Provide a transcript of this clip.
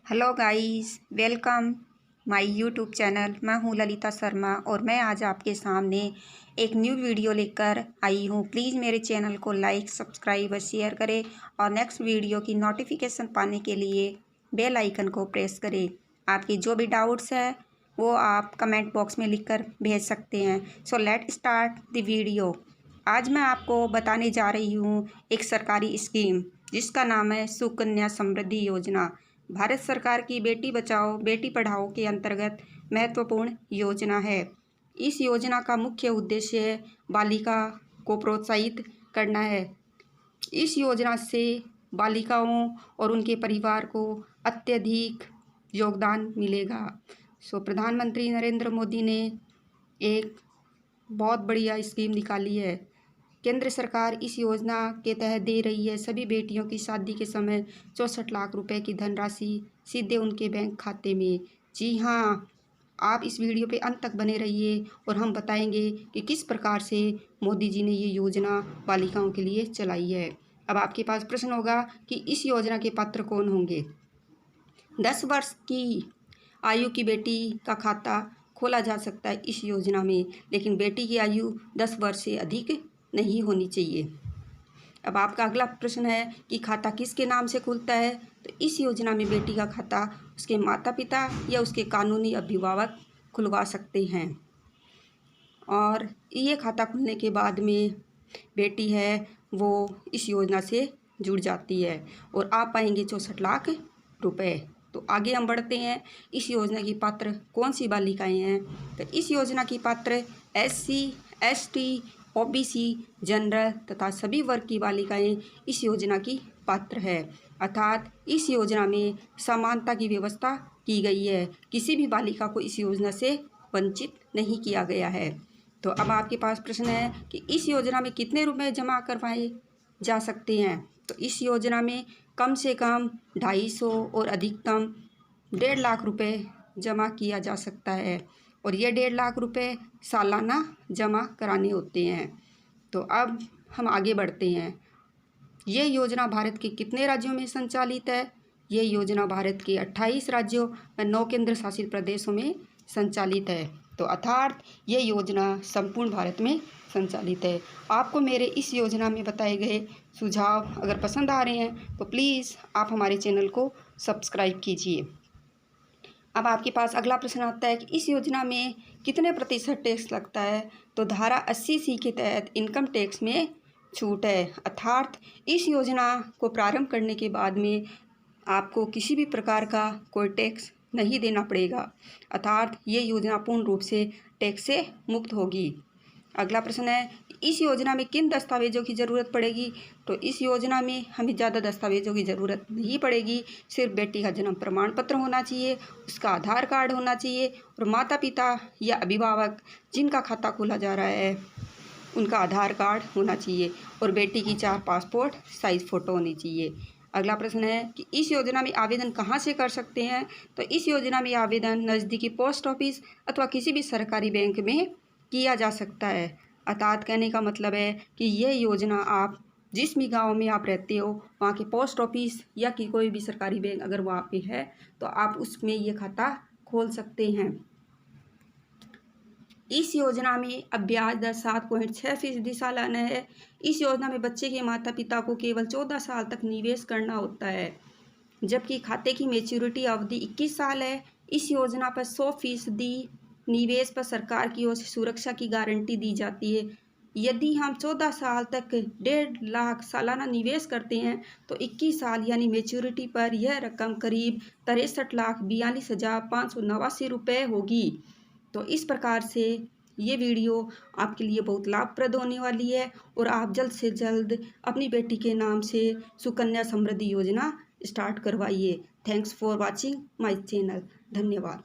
Hello guys, welcome my YouTube channel. मैं हूं ललिता शर्मा और मैं आज आपके सामने एक न्यू वीडियो लेकर आई हूं। प्लीज़ मेरे चैनल को लाइक, सब्सक्राइब और शेयर करें और नेक्स्ट वीडियो की नोटिफिकेशन पाने के लिए बेल आइकन को प्रेस करें। आपकी जो भी डाउट्स है वो आप कमेंट बॉक्स में लिखकर भेज सकते हैं। So let start the video. आज मैं आपको बताने जा रही हूँ एक सरकारी स्कीम जिसका नाम है सुकन्या समृद्धि योजना। भारत सरकार की बेटी बचाओ बेटी पढ़ाओ के अंतर्गत महत्वपूर्ण योजना है। इस योजना का मुख्य उद्देश्य बालिका को प्रोत्साहित करना है। इस योजना से बालिकाओं और उनके परिवार को अत्यधिक योगदान मिलेगा। प्रधानमंत्री नरेंद्र मोदी ने एक बहुत बढ़िया स्कीम निकाली है। केंद्र सरकार इस योजना के तहत दे रही है सभी बेटियों की शादी के समय 64 लाख रुपए की धनराशि सीधे उनके बैंक खाते में। जी हाँ, आप इस वीडियो पे अंत तक बने रहिए और हम बताएंगे कि किस प्रकार से मोदी जी ने ये योजना बालिकाओं के लिए चलाई है। अब आपके पास प्रश्न होगा कि इस योजना के पात्र कौन होंगे। 10 वर्ष की आयु की बेटी का खाता खोला जा सकता है इस योजना में, लेकिन बेटी की आयु 10 वर्ष से अधिक नहीं होनी चाहिए। अब आपका अगला प्रश्न है कि खाता किसके नाम से खुलता है। तो इस योजना में बेटी का खाता उसके माता पिता या उसके कानूनी अभिभावक खुलवा सकते हैं और ये खाता खुलने के बाद में बेटी है वो इस योजना से जुड़ जाती है और आप पाएंगे 64 लाख रुपए। तो आगे हम बढ़ते हैं। इस योजना की पात्र कौन सी बालिकाएं हैं। तो इस योजना की पात्र SC, ST, OBC, जनरल तथा सभी वर्ग की बालिकाएं इस योजना की पात्र है। अर्थात इस योजना में समानता की व्यवस्था की गई है। किसी भी बालिका को इस योजना से वंचित नहीं किया गया है। तो अब आपके पास प्रश्न है कि इस योजना में कितने रुपए जमा करवाए जा सकते हैं। तो इस योजना में कम से कम 250 और अधिकतम 1.5 लाख रुपए जमा किया जा सकता है और ये 1.5 लाख रुपए सालाना जमा कराने होते हैं। तो अब हम आगे बढ़ते हैं। ये योजना भारत के कितने राज्यों में संचालित है। ये योजना भारत के 28 राज्यों व 9 केंद्र शासित प्रदेशों में संचालित है। तो अर्थात ये योजना संपूर्ण भारत में संचालित है। आपको मेरे इस योजना में बताए गए सुझाव अगर पसंद आ रहे हैं तो प्लीज़ आप हमारे चैनल को सब्सक्राइब कीजिए। अब आपके पास अगला प्रश्न आता है कि इस योजना में कितने प्रतिशत टैक्स लगता है। तो धारा 80C के तहत इनकम टैक्स में छूट है। अर्थात इस योजना को प्रारंभ करने के बाद में आपको किसी भी प्रकार का कोई टैक्स नहीं देना पड़ेगा। अर्थात ये योजना पूर्ण रूप से टैक्स से मुक्त होगी। अगला प्रश्न है इस योजना में किन दस्तावेजों की ज़रूरत पड़ेगी। तो इस योजना में हमें ज़्यादा दस्तावेजों की ज़रूरत नहीं पड़ेगी। सिर्फ बेटी का जन्म प्रमाण पत्र होना चाहिए, उसका आधार कार्ड होना चाहिए और माता पिता या अभिभावक जिनका खाता खोला जा रहा है उनका आधार कार्ड होना चाहिए और बेटी की 4 पासपोर्ट साइज़ फ़ोटो होनी चाहिए। अगला प्रश्न है कि इस योजना में आवेदन कहाँ से कर सकते हैं। तो इस योजना में आवेदन नज़दीकी पोस्ट ऑफिस अथवा किसी भी सरकारी बैंक में किया जा सकता है। अर्थात कहने का मतलब है कि यह योजना आप जिस भी गांव में आप रहते हो वहाँ के पोस्ट ऑफिस या कि कोई भी सरकारी बैंक अगर वहाँ पे है तो आप उसमें ये खाता खोल सकते हैं। इस योजना में अब ब्याज दर 7.6% सालाना है। इस योजना में बच्चे के माता पिता को केवल 14 साल तक निवेश करना होता है, जबकि खाते की मैच्योरिटी अवधि 21 साल है। इस योजना पर 100% निवेश पर सरकार की ओर से सुरक्षा की गारंटी दी जाती है। यदि हम 14 साल तक 1.5 लाख सालाना निवेश करते हैं तो 21 साल यानी मैच्योरिटी पर यह रकम करीब 63,42,589 रुपये होगी। तो इस प्रकार से ये वीडियो आपके लिए बहुत लाभप्रद होने वाली है और आप जल्द से जल्द अपनी बेटी के नाम से सुकन्या समृद्धि योजना स्टार्ट करवाइए। Thanks for watching my channel. धन्यवाद।